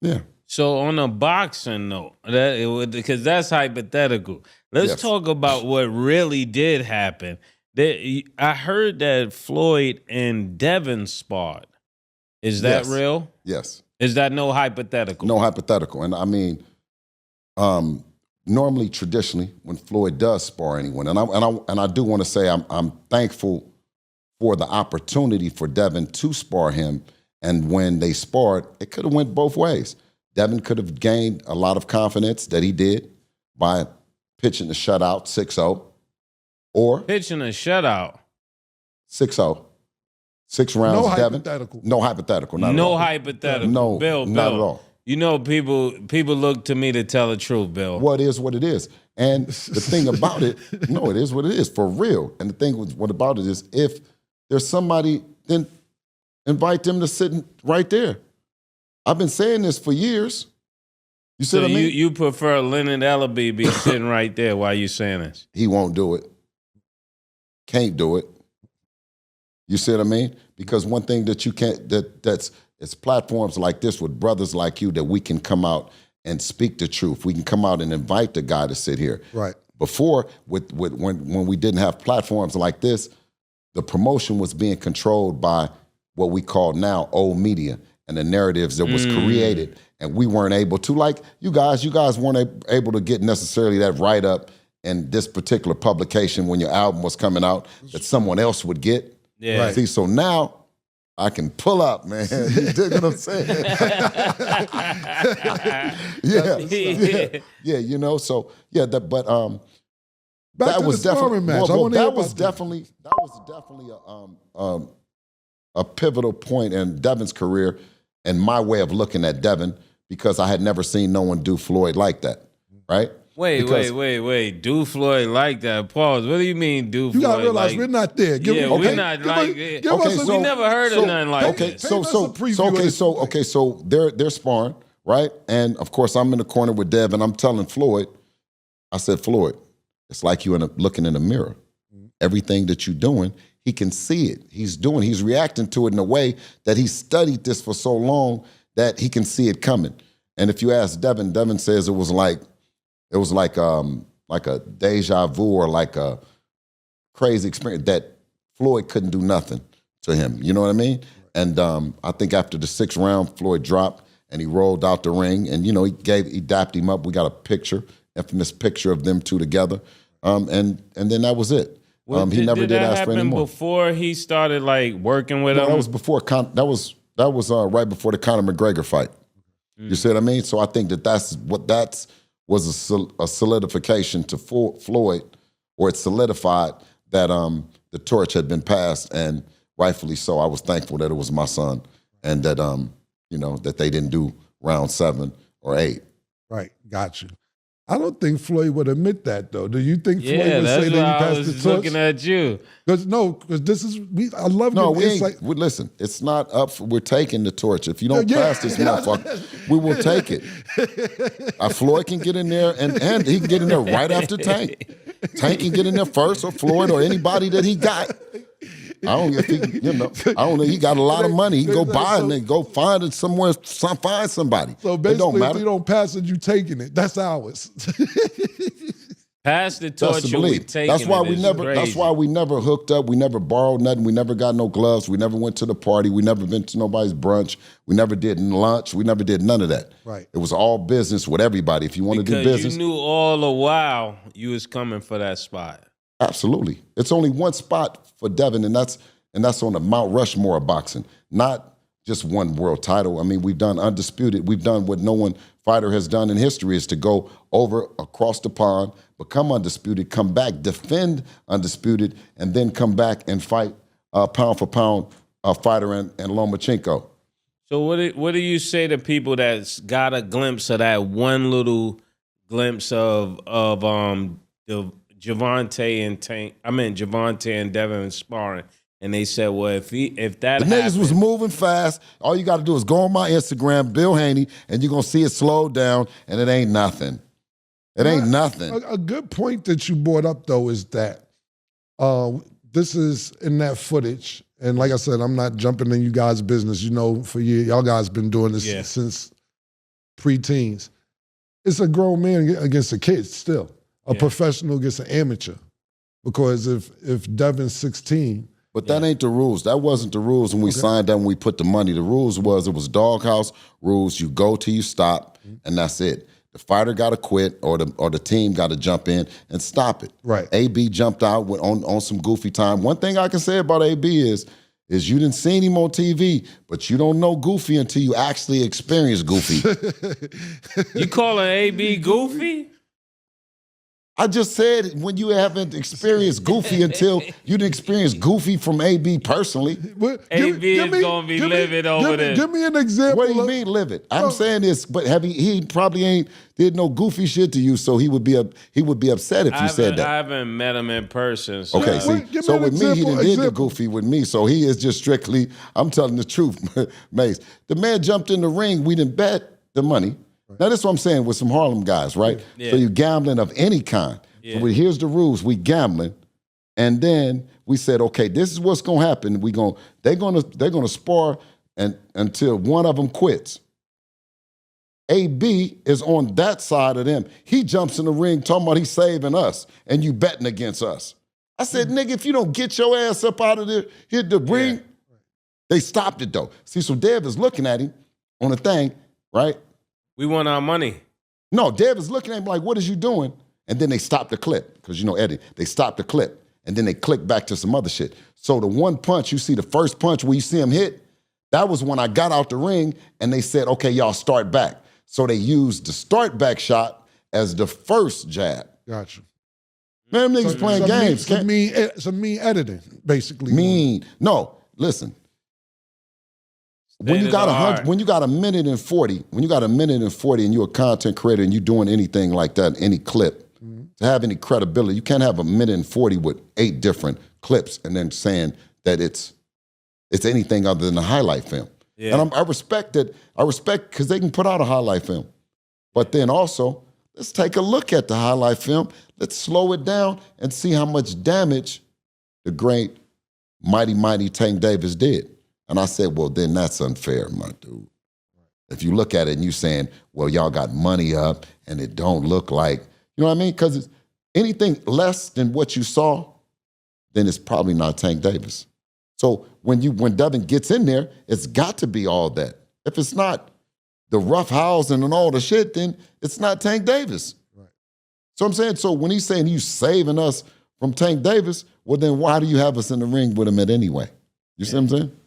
Yeah. So on a boxing note, because that's hypothetical. Let's talk about what really did happen. I heard that Floyd and Devin sparred. Is that real? Yes. Is that no hypothetical? No hypothetical. And I mean, normally, traditionally, when Floyd does spar anyone, and I do want to say I'm thankful for the opportunity for Devin to spar him. And when they sparred, it could have went both ways. Devin could have gained a lot of confidence that he did by pitching the shutout 6-0, or pitching a shutout 6-0. 6 rounds. No Devin. hypothetical. No hypothetical. Not no at all. hypothetical. No, Bill, not at all. You know, people look to me to tell the truth, Bill. What is what it is. And the thing about it, no, it is what it is, for real. And the thing with what about it is, if there's somebody, then invite them to sit right there. I've been saying this for years. You see what I mean? You prefer Leonard Ellaby be sitting right there while you saying this? He won't do it. Can't do it. You see what I mean? Because one thing that you can't, it's platforms like this with brothers like you that we can come out and speak the truth. We can come out and invite the guy to sit here. Right. Before, when we didn't have platforms like this, the promotion was being controlled by what we call now old media and the narratives that was created, and we weren't able to, like you guys weren't able to get necessarily that write-up in this particular publication when your album was coming out that someone else would get. Yeah. Right. See, so now I can pull up, man. You dig what I'm saying? yeah, you know. So yeah, that was definitely a pivotal point in Devin's career and my way of looking at Devin, because I had never seen no one do Floyd like that, right? Wait. Do Floyd like that? Pause. What do you mean do Floyd? You gotta realize like, we're not there. We're not like it. We never heard of nothing like that. So they're sparring, right? And of course I'm in the corner with Dev, and I'm telling Floyd, I said, Floyd, it's like you looking in a mirror. Everything that you're doing, he can see it. He's reacting to it in a way that he studied this for so long that he can see it coming. And if you ask Devin says it was like a deja vu or like a crazy experience that Floyd couldn't do nothing to him. You know what I mean? And I think after the 6th round, Floyd dropped and he rolled out the ring, and he dapped him up. We got a picture, infamous picture of them two together, and then that was it. He never did ask for any more. Before he started like working with him? That was before. That was right before the Conor McGregor fight. You see what I mean? So I think that was a solidification to Floyd, or it solidified that the torch had been passed, and rightfully so. I was thankful that it was my son, and that that they didn't do round 7 or 8. Right, got you. I don't think Floyd would admit that, though. Do you think Floyd would say that he passed the torch? Looking at you. Because this is, I love listen, it's not up for, we're taking the torch. If you don't pass this motherfucker, we will take it. Floyd can get in there, and he can get in there right after Tank. Tank can get in there first, or Floyd, or anybody that he got. I don't know. He got a lot of money. He can go buy it and then go find it somewhere, find somebody. So basically, if you don't pass it, you taking it. That's ours. Pass the torch, we taking That's why it. That's why we never hooked up. We never borrowed nothing. We never got no gloves. We never went to the party. We never been to nobody's brunch. We never did lunch. We never did none of that. Right. It was all business with everybody. If you want to do business, because you knew all the while you was coming for that spot. Absolutely. It's only one spot for Devin, and that's on the Mount Rushmore of boxing, not just one world title. I mean, we've done undisputed. We've done what no one fighter has done in history, is to go over across the pond, become undisputed, come back, defend undisputed, and then come back and fight pound for pound fighter and Lomachenko. So what do you say to people that's got a glimpse of that one little glimpse of the Javante and Devin sparring, and they said, well, if that the niggas was moving fast, all you got to do is go on my Instagram, Bill Haney, and you're gonna see it slow down, and it ain't nothing. It ain't nothing. A good point that you brought up, though, is that this is in that footage, and like I said, I'm not jumping in you guys' business. You know, for years, y'all guys been doing this since preteens. It's a grown man against a kid still. A professional against an amateur. Because if Devin's 16. But that ain't the rules. That wasn't the rules when we signed up, when we put the money. The rules it was doghouse rules. You go till you stop, and that's it. The fighter got to quit, or the team got to jump in and stop it. Right. AB jumped out on some goofy time. One thing I can say about AB is you didn't see him on TV, but you don't know Goofy until you actually experience Goofy. You calling AB Goofy? I just said when you haven't experienced Goofy until you didn't experience Goofy from AB personally. AB is going to be livid over this. Give me an example. What do you mean livid? I'm saying this, but he probably did no Goofy shit to you, so he would be upset if you said that. I haven't met him in person. So. Okay, see, so with me, he did the Goofy with me, so he is just strictly, I'm telling the truth, Mace. The man jumped in the ring, we didn't bet the money. Now, this is what I'm saying with some Harlem guys, right? Yeah. So you're gambling of any kind. Yeah. So here's the rules. We gambling, and then we said, okay, this is what's gonna happen. They're gonna spar until one of them quits. AB is on that side of them. He jumps in the ring talking about he's saving us, and you betting against us. I said, nigga, if you don't get your ass up out of there, hit the ring. They stopped it though. See, so Dev is looking at him on the thing, right? We want our money. No, Dev is looking at him like, what is you doing? And then they stopped the clip, because you know Eddie, they stopped the clip, and then they click back to some other shit. So the one punch, you see the first punch where you see him hit, that was when I got out the ring, and they said, okay, y'all start back. So they used the start back shot as the first jab. Gotcha. Man, them niggas playing games. Some mean editing, basically. Mean. No, listen. When you got a minute and 40, and you're a content creator and you're doing anything like that, any clip, to have any credibility, you can't have a minute and 40 with 8 different clips and then saying that it's anything other than a highlight film. Yeah. And I respect that. I respect because they can put out a highlight film. But then also, let's take a look at the highlight film. Let's slow it down and see how much damage the great, mighty Tank Davis did. And I said, well, then that's unfair, my dude. If you look at it and you saying, well, y'all got money up and it don't look like, you know what I mean? Because anything less than what you saw, then it's probably not Tank Davis. So when Devin gets in there, it's got to be all that. If it's not the rough housing and all the shit, then it's not Tank Davis. Right. So I'm saying, so when he's saying you saving us from Tank Davis, well, then why do you have us in the ring with him at anyway? You see what I'm saying?